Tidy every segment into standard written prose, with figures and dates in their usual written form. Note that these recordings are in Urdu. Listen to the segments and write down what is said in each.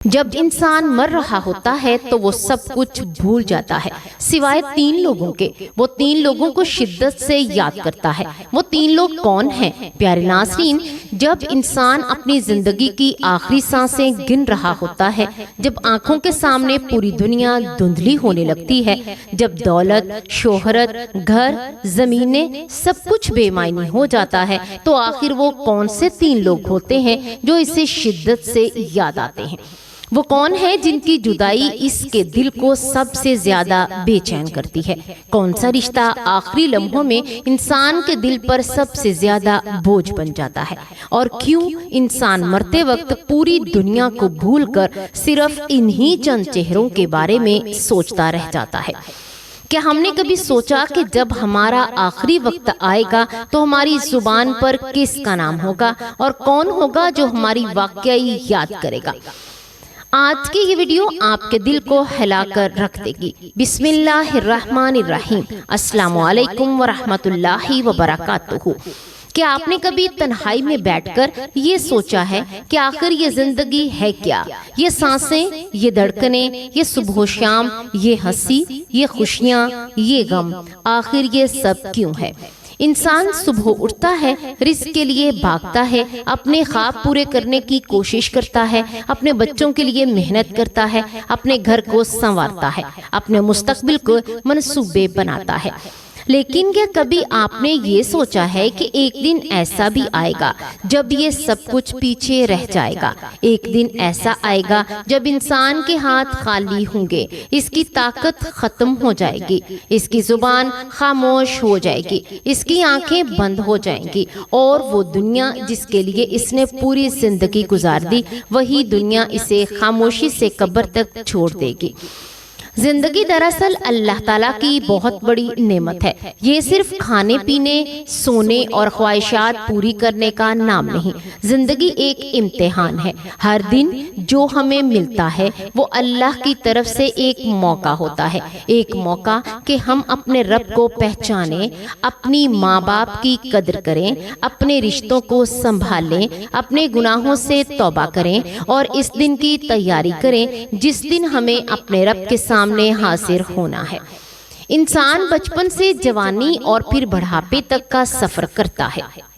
جب انسان مر رہا ہوتا ہے تو وہ سب کچھ بھول جاتا ہے سوائے 3 لوگوں کے۔ وہ 3 لوگوں کو شدت سے یاد کرتا ہے۔ وہ 3 لوگ کون ہیں؟ پیارے ناظرین، جب انسان اپنی زندگی کی آخری سانسیں گن رہا ہوتا ہے، جب آنکھوں کے سامنے پوری دنیا دھندلی ہونے لگتی ہے، جب دولت، شہرت، گھر، زمینیں سب کچھ بے معنی ہو جاتا ہے، تو آخر وہ کون سے 3 لوگ ہوتے ہیں جو اسے شدت سے یاد آتے ہیں؟ وہ کون ہے جن کی جدائی اس کے دل کو سب سے زیادہ بے چین کرتی ہے؟ کون سا رشتہ آخری لمحوں میں انسان کے دل پر سب سے زیادہ بوجھ بن جاتا ہے؟ اور کیوں انسان مرتے وقت پوری دنیا کو بھول کر صرف انہی چند چہروں کے بارے میں سوچتا رہ جاتا ہے؟ کیا ہم نے کبھی سوچا کہ جب ہمارا آخری وقت آئے گا تو ہماری زبان پر کس کا نام ہوگا اور کون ہوگا جو ہماری واقعی یاد کرے گا؟ آج کی یہ ویڈیو آپ کے دل کو ہلا کر رکھ دے گی۔ بسم اللہ الرحمن الرحیم۔ السلام علیکم ورحمۃ اللہ وبرکاتہ۔ کیا آپ نے کبھی تنہائی میں بیٹھ کر یہ سوچا ہے کہ آخر یہ زندگی ہے کیا؟ یہ سانسیں، یہ دھڑکنیں، یہ صبح و شام، یہ ہنسی، یہ خوشیاں، یہ غم، آخر یہ سب کیوں ہے؟ انسان صبح اٹھتا ہے، رزق کے لیے بھاگتا ہے، اپنے خواب پورے کرنے کی کوشش کرتا ہے، اپنے بچوں کے لیے محنت کرتا ہے، اپنے گھر کو سنوارتا ہے، اپنے مستقبل کو منصوبے بناتا ہے۔ لیکن کیا کبھی آپ نے یہ سوچا ہے کہ ایک دن ایسا بھی آئے گا جب یہ سب کچھ پیچھے رہ جائے گا؟ ایک دن ایسا آئے گا جب انسان کے ہاتھ خالی ہوں گے، اس کی طاقت ختم ہو جائے گی، اس کی زبان خاموش ہو جائے گی، اس کی آنکھیں بند ہو جائیں گی، اور وہ دنیا جس کے لیے اس نے پوری زندگی گزار دی، وہی دنیا اسے خاموشی سے قبر تک چھوڑ دے گی۔ زندگی دراصل اللہ تعالیٰ کی بہت بڑی نعمت ہے۔ یہ صرف کھانے پینے، سونے اور خواہشات پوری کرنے کا نام نہیں۔ زندگی ایک امتحان ہے۔ ہر دن جو ہمیں ملتا ہے وہ اللہ کی طرف سے ایک موقع ہوتا ہے، ایک موقع کہ ہم اپنے رب کو پہچانیں، اپنی ماں باپ کی قدر کریں، اپنے رشتوں کو سنبھالیں، اپنے گناہوں سے توبہ کریں اور اس دن کی تیاری کریں جس دن ہمیں اپنے رب کے سامنے حاضر ہونا ہے۔ انسان بچپن سے جوانی اور پھر بڑھاپے تک کا سفر کرتا ہے۔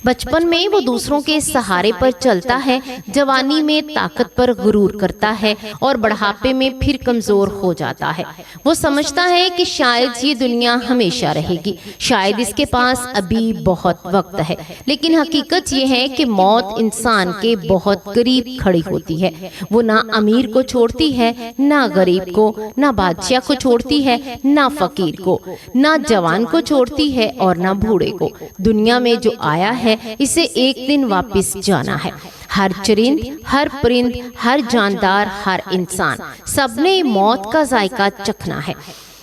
بچپن میں وہ دوسروں کے سہارے پر چلتا ہے، جوانی میں طاقت پر غرور کرتا ہے اور بڑھاپے میں پھر کمزور ہو جاتا ہے۔ وہ سمجھتا ہے کہ شاید یہ دنیا ہمیشہ رہے گی، شاید اس کے پاس ابھی بہت وقت ہے، لیکن حقیقت یہ ہے کہ موت انسان کے بہت قریب کھڑی ہوتی ہے۔ وہ نہ امیر کو چھوڑتی ہے، نہ غریب کو، نہ بادشاہ کو چھوڑتی ہے، نہ فقیر کو، نہ جوان کو چھوڑتی ہے اور نہ بوڑھے کو۔ دنیا میں جو آیا ہے اسے ایک دن واپس جانا ہے۔ ہر چرند، ہر پرند، ہر جاندار، ہر انسان، سب نے موت کا ذائقہ چکھنا ہے۔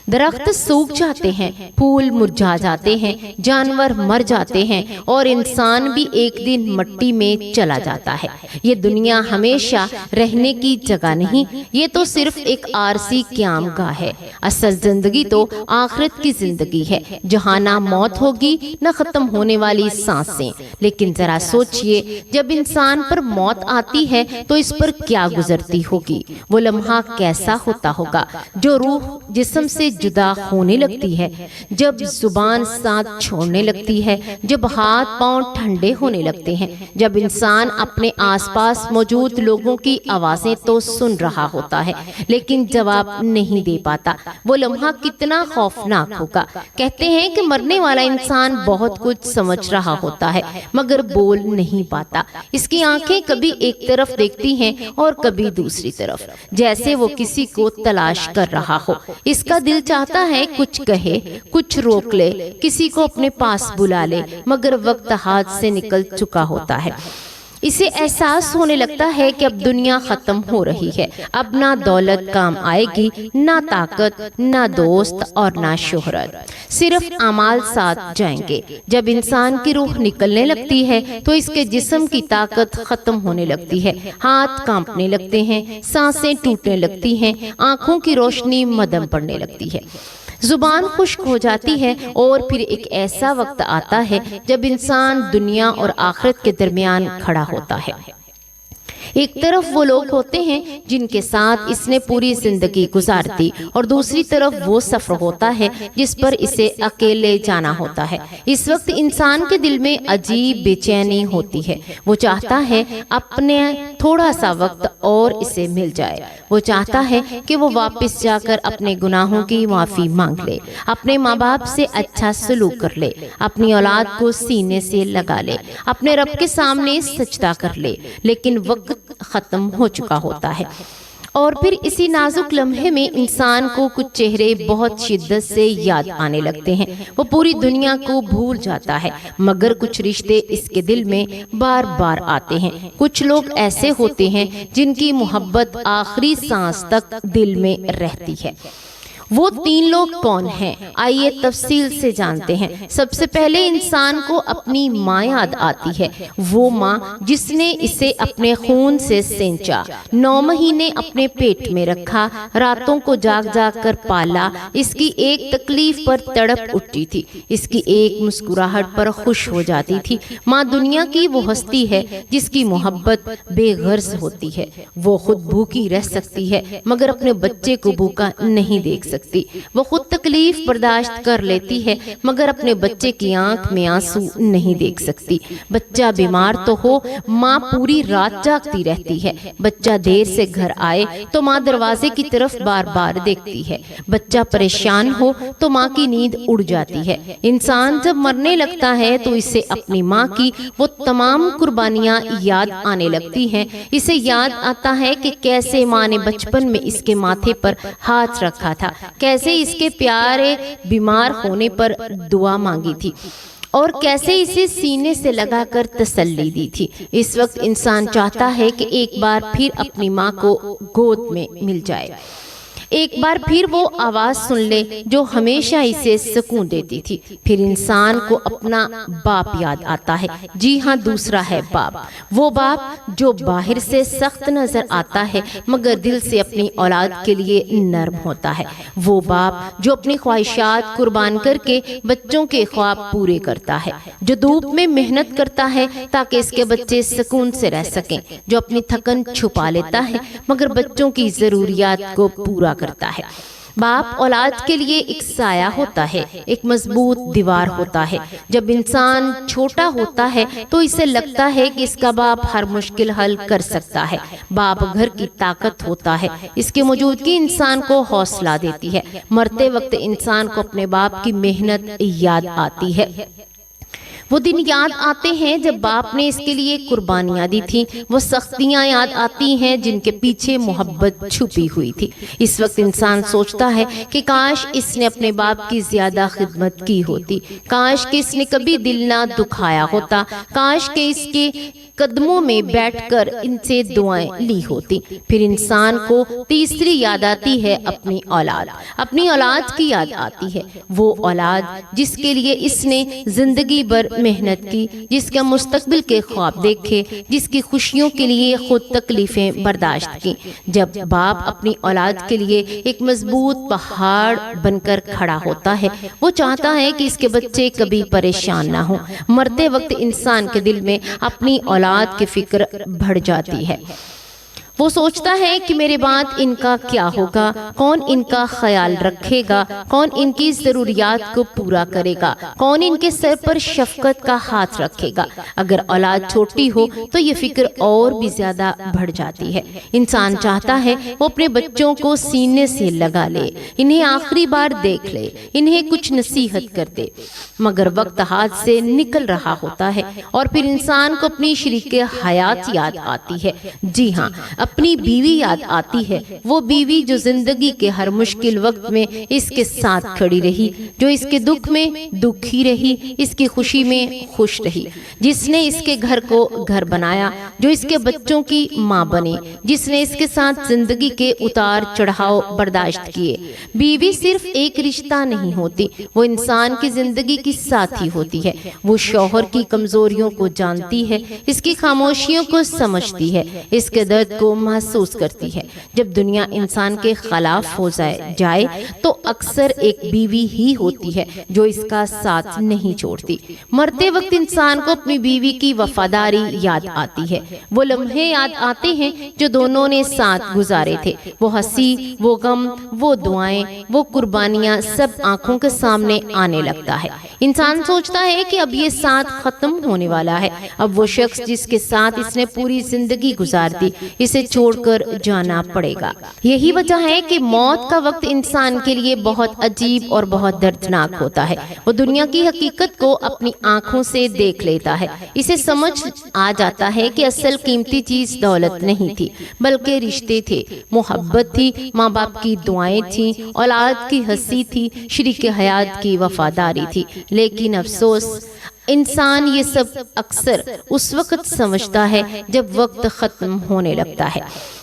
درخت سوکھ جاتے ہیں، پھول مرجھا جاتے ہیں، جانور مر جاتے ہیں اور انسان بھی ایک دن مٹی میں چلا جاتا ہے۔ یہ دنیا ہمیشہ رہنے کی جگہ نہیں، یہ تو صرف ایک عارضی قیام گاہ ہے۔ اصل زندگی تو آخرت کی زندگی ہے، جہاں نہ موت ہوگی نہ ختم ہونے والی سانسیں۔ لیکن ذرا سوچئے، جب انسان پر موت آتی ہے تو اس پر کیا گزرتی ہوگی؟ وہ لمحہ کیسا ہوتا ہوگا جو روح جسم سے جدا ہونے لگتی ہے، جب زبان ساتھ چھوڑنے لگتی ہے، جب ہاتھ پاؤں ٹھنڈے ہونے لگتے ہیں، جب انسان اپنے آس پاس موجود لوگوں کی آوازیں تو سن رہا ہوتا ہے لیکن جواب نہیں دے پاتا۔ وہ لمحہ کتنا خوفناک ہوگا۔ کہتے ہیں کہ مرنے والا انسان بہت کچھ سمجھ رہا ہوتا ہے مگر بول نہیں پاتا۔ اس کی آنکھیں کبھی ایک طرف دیکھتی ہیں اور کبھی دوسری طرف، جیسے وہ کسی کو تلاش کر رہا ہو۔ اس کا دل چاہتا ہے کچھ کہے، کچھ روک لے، کسی کو اپنے پاس بلا لے، مگر وقت ہاتھ سے نکل چکا ہوتا ہے۔ اسے احساس ہونے لگتا ہے کہ اب دنیا ختم ہو رہی ہے، اب نہ دولت کام آئے گی، نہ طاقت، نہ دوست اور نہ شہرت، صرف اعمال ساتھ جائیں گے۔ جب انسان کی روح نکلنے لگتی ہے تو اس کے جسم کی طاقت ختم ہونے لگتی ہے، ہاتھ کانپنے لگتے ہیں، سانسیں ٹوٹنے لگتی ہیں، آنکھوں کی روشنی مدھم پڑنے لگتی ہے، زبان خشک ہو جاتی ہے، اور پھر ایک ایسا وقت آتا ہے جب انسان دنیا اور آخرت کے درمیان کھڑا ہوتا ہے۔ ایک طرف وہ لوگ ہوتے ہیں جن کے ساتھ اس نے پوری زندگی گزار دی اور دوسری طرف وہ سفر ہوتا ہے جس پر اسے اکیلے جانا ہوتا ہے۔ اس وقت انسان کے دل میں عجیب بے چینی ہوتی ہے۔ وہ چاہتا ہے اپنے تھوڑا سا وقت اور اسے مل جائے۔ وہ چاہتا ہے کہ وہ واپس جا کر اپنے گناہوں کی معافی مانگ لے، اپنے ماں باپ سے اچھا سلوک کر لے، اپنی اولاد کو سینے سے لگا لے، اپنے رب کے سامنے سجدہ کر لے، لیکن وقت ختم ہو چکا ہوتا ہے۔ اور پھر اسی نازک لمحے میں انسان کو کچھ چہرے بہت شدت سے یاد آنے لگتے ہیں۔ وہ پوری دنیا کو بھول جاتا ہے، مگر کچھ رشتے اس کے دل میں بار بار آتے ہیں۔ کچھ لوگ ایسے ہوتے ہیں جن کی محبت آخری سانس تک دل میں رہتی ہے۔ وہ 3 لوگ کون ہیں؟ آئیے تفصیل سے جانتے ہیں۔ سب سے پہلے انسان کو اپنی ماں یاد آتی ہے، وہ ماں جس نے اسے اپنے خون سے سینچا، 9 مہینے اپنے پیٹ میں رکھا، راتوں کو جاگ جاگ کر پالا، اس کی ایک تکلیف پر تڑپ اٹھتی تھی، اس کی ایک مسکراہٹ پر خوش ہو جاتی تھی۔ ماں دنیا کی وہ ہستی ہے جس کی محبت بے غرض ہوتی ہے۔ وہ خود بھوکی رہ سکتی ہے مگر اپنے بچے کو بھوکا نہیں دیکھ سکتی۔ وہ خود تکلیف برداشت کر لیتی ہے مگر اپنے بچے کی آنکھ میں آنسو نہیں دیکھ سکتی۔ بچہ بیمار تو ہو، ماں پوری رات جاگتی رہتی ہے۔ بچہ دیر سے گھر آئے تو ماں دروازے کی طرف بار بار دیکھتی ہے۔ بچہ پریشان ہو تو ماں کی نیند اڑ جاتی ہے۔ انسان جب مرنے لگتا ہے تو اسے اپنی ماں کی وہ تمام قربانیاں یاد آنے لگتی ہیں۔ اسے یاد آتا ہے کہ کیسے ماں نے بچپن میں اس کے ماتھے پر ہاتھ رکھا تھا، کیسے اس کے پیارے بیمار ہونے پر دعا مانگی تھی اور کیسے اسے سینے سے لگا کر تسلی دی تھی۔ اس وقت انسان چاہتا ہے کہ ایک بار پھر اپنی ماں کو گود میں مل جائے، ایک بار پھر وہ آواز سن لے جو ہمیشہ اسے سکون دیتی تھی۔ پھر انسان کو اپنا باپ یاد آتا ہے۔ جی ہاں، دوسرا ہے باپ، وہ باپ جو باہر سے سخت نظر آتا ہے مگر دل سے اپنی اولاد کے لیے نرم ہوتا ہے۔ وہ باپ جو اپنی خواہشات قربان کر کے بچوں کے خواب پورے کرتا ہے، جو دھوپ میں محنت کرتا ہے تاکہ اس کے بچے سکون سے رہ سکیں، جو اپنی تھکن چھپا لیتا ہے مگر بچوں کی ضروریات کو پورا کرتا ہے۔ باپ اولاد کے لیے ایک سایہ ہوتا ہے، ایک مضبوط دیوار ہوتا ہے۔ جب انسان چھوٹا ہوتا ہے تو اسے لگتا ہے کہ اس کا باپ ہر مشکل حل کر سکتا ہے۔ باپ گھر کی طاقت ہوتا ہے، اس کی موجودگی انسان کو حوصلہ دیتی ہے۔ مرتے وقت انسان کو اپنے باپ کی محنت یاد آتی ہے۔ وہ دن یاد آتے ہیں جب باپ نے اس کے لیے قربانیاں دی تھیں، وہ سختیاں یاد آتی ہیں جن کے پیچھے محبت چھپی ہوئی تھی۔ اس وقت انسان سوچتا ہے کہ کاش اس نے اپنے باپ کی زیادہ خدمت کی ہوتی، کاش کہ اس نے کبھی دل نہ دکھایا ہوتا، کاش کہ اس کے قدموں میں بیٹھ کر ان سے دعائیں لی ہوتی۔ پھر انسان کو تیسری یاد آتی ہے اپنی اولاد، اپنی اولاد کی یاد آتی ہے، وہ اولاد جس کے لیے اس نے زندگی بھر محنت کی، جس کا مستقبل کے خواب دیکھے، جس کی خوشیوں کے لیے خود تکلیفیں برداشت کی۔ جب باپ اپنی اولاد کے لیے ایک مضبوط پہاڑ بن کر کھڑا ہوتا ہے، وہ چاہتا ہے کہ اس کے بچے کبھی پریشان نہ ہوں۔ مرتے وقت انسان کے دل میں اپنی اولاد کی فکر بڑھ جاتی ہے۔ وہ سوچتا ہے کہ میرے بعد ان کا کیا ہوگا، کون ان کا خیال رکھے گا، کون ان کی ضروریات کو پورا کرے گا، کون ان کے سر پر شفقت کا ہاتھ رکھے گا۔ اگر اولاد چھوٹی ہو تو یہ فکر اور بھی زیادہ بڑھ جاتی ہے۔ انسان چاہتا ہے وہ اپنے بچوں کو سینے سے لگا لے، انہیں آخری بار دیکھ لے، انہیں کچھ نصیحت کر دے، مگر وقت ہاتھ سے نکل رہا ہوتا ہے اور پھر انسان کو اپنی شریک حیات یاد آتی ہے۔ جی ہاں، اپنی بیوی یاد آتی ہے، وہ بیوی جو زندگی کے ہر مشکل وقت میں اس کے ساتھ کھڑی رہی، جو اس کے دکھ میں دکھی رہی، اس کی خوشی میں خوش رہی، جس نے اس کے گھر کو گھر بنایا، جو اس کے بچوں کی ماں بنی، جس نے اس کے ساتھ زندگی کے اتار چڑھاؤ برداشت کیے۔ بیوی صرف ایک رشتہ نہیں ہوتی، وہ انسان کی زندگی کی ساتھی ہوتی ہے۔ وہ شوہر کی کمزوریوں کو جانتی ہے، اس کی خاموشیوں کو سمجھتی ہے، اس کے درد کو محسوس کرتی ہے۔ جب دنیا انسان کے خلاف ہو جائے تو اکثر ایک بیوی ہی ہوتی ہے جو اس کا ساتھ نہیں چھوڑتی۔ مرتے وقت انسان کو اپنی بیوی کی وفاداری یاد آتی ہے، وہ لمحے یاد آتے ہیں جو دونوں نے ساتھ گزارے تھے، وہ ہنسی، وہ غم، وہ دعائیں، وہ قربانیاں، سب آنکھوں کے سامنے آنے لگتا ہے۔ انسان سوچتا ہے کہ اب یہ ساتھ ختم ہونے والا ہے، اب وہ شخص جس کے ساتھ اس نے پوری زندگی گزار دی اسے چھوڑ کر جانا پڑے گا۔ یہی وجہ ہے کہ موت کا وقت انسان کے لیے بہت عجیب اور بہت دردناک ہوتا ہے۔ وہ دنیا کی حقیقت کو اپنی آنکھوں سے دیکھ لیتا ہے، اسے سمجھ آ جاتا ہے کہ اصل قیمتی چیز دولت نہیں تھی بلکہ رشتے تھے، محبت تھی، ماں باپ کی دعائیں تھیں، اولاد کی ہنسی تھی، شریک حیات کی وفاداری تھی۔ لیکن افسوس، انسان یہ سب اکثر اس وقت سمجھتا ہے جب وقت ختم ہونے لگتا ہے۔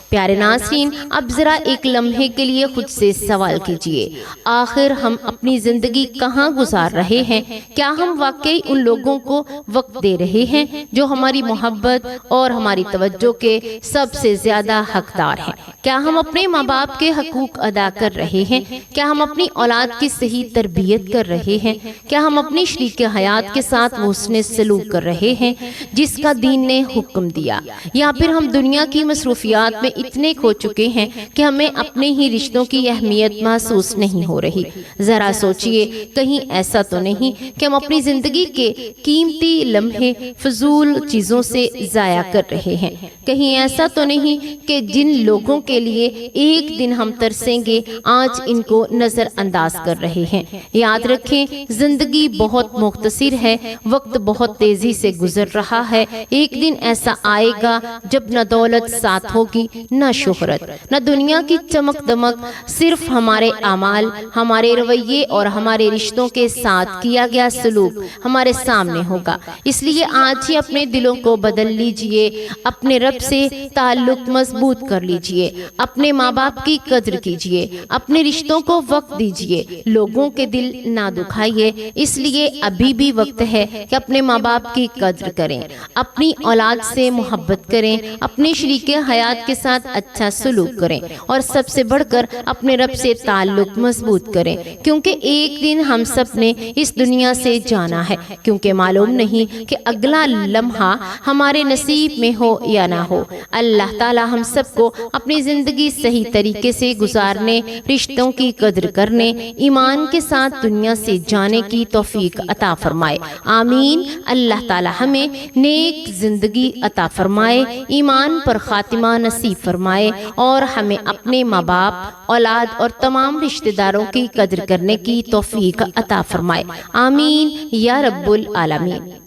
پیارے ناظرین، اب ذرا ایک لمحے کے لیے خود سے سوال کیجئے، آخر ہم اپنی زندگی کہاں گزار رہے ہیں؟ کیا ہم واقعی ان لوگوں کو وقت دے رہے ہیں جو ہماری محبت اور ہماری توجہ کے سب سے زیادہ حقدار ہیں؟ کیا ہم اپنے ماں باپ کے حقوق ادا کر رہے ہیں؟ کیا ہم اپنی اولاد کی صحیح تربیت کر رہے ہیں؟ کیا ہم اپنی شریک حیات کے ساتھ حسن سلوک کر رہے ہیں جس کا دین نے حکم دیا؟ یا پھر ہم دنیا کی مصروفیات میں اتنے کھو چکے ہیں کہ ہمیں اپنے ہی رشتوں کی اہمیت محسوس نہیں ہو رہی؟ ذرا سوچئے، کہیں ایسا تو نہیں کہ ہم اپنی زندگی کے قیمتی لمحے فضول چیزوں سے ضائع کر رہے ہیں؟ کہیں ایسا تو نہیں کہ جن لوگوں کے لیے ایک دن ہم ترسیں گے آج ان کو نظر انداز کر رہے ہیں؟ یاد رکھیں، زندگی بہت مختصر ہے، وقت بہت تیزی سے گزر رہا ہے۔ ایک دن ایسا آئے گا جب نہ دولت ساتھ ہوگی، نہ شہرت، نہ دنیا کی چمک دمک، صرف ہمارے اعمال، ہمارے رویے اور ہمارے رشتوں کے ساتھ کیا گیا سلوک ہمارے سامنے ہوگا۔ اس لیے آج ہی اپنے دلوں کو بدل لیجئے، اپنے رب سے تعلق مضبوط کر لیجئے، اپنے ماں باپ کی قدر کیجئے، اپنے رشتوں کو وقت دیجئے، لوگوں کے دل نہ دکھائیے۔ اس لیے ابھی بھی وقت ہے کہ اپنے ماں باپ کی قدر کریں، اپنی اولاد سے محبت کریں، اپنے شریک حیات کے ساتھ اچھا سلوک کریں اور سب سے بڑھ کر اپنے رب سے تعلق مضبوط کریں، کیونکہ ایک دن ہم سب نے اس دنیا سے جانا ہے، کیونکہ معلوم نہیں کہ اگلا لمحہ ہمارے نصیب میں ہو یا نہ ہو۔ اللہ تعالی ہم سب کو اپنی زندگی صحیح طریقے سے گزارنے، رشتوں کی قدر کرنے، ایمان کے ساتھ دنیا سے جانے کی توفیق عطا فرمائے، آمین۔ اللہ تعالی ہمیں نیک زندگی عطا فرمائے، ایمان پر خاتمہ نصیب فرمائے اور ہمیں اپنے ماں باپ، اولاد اور تمام رشتہ داروں کی قدر کرنے کی توفیق عطا فرمائے، آمین یا رب العالمین۔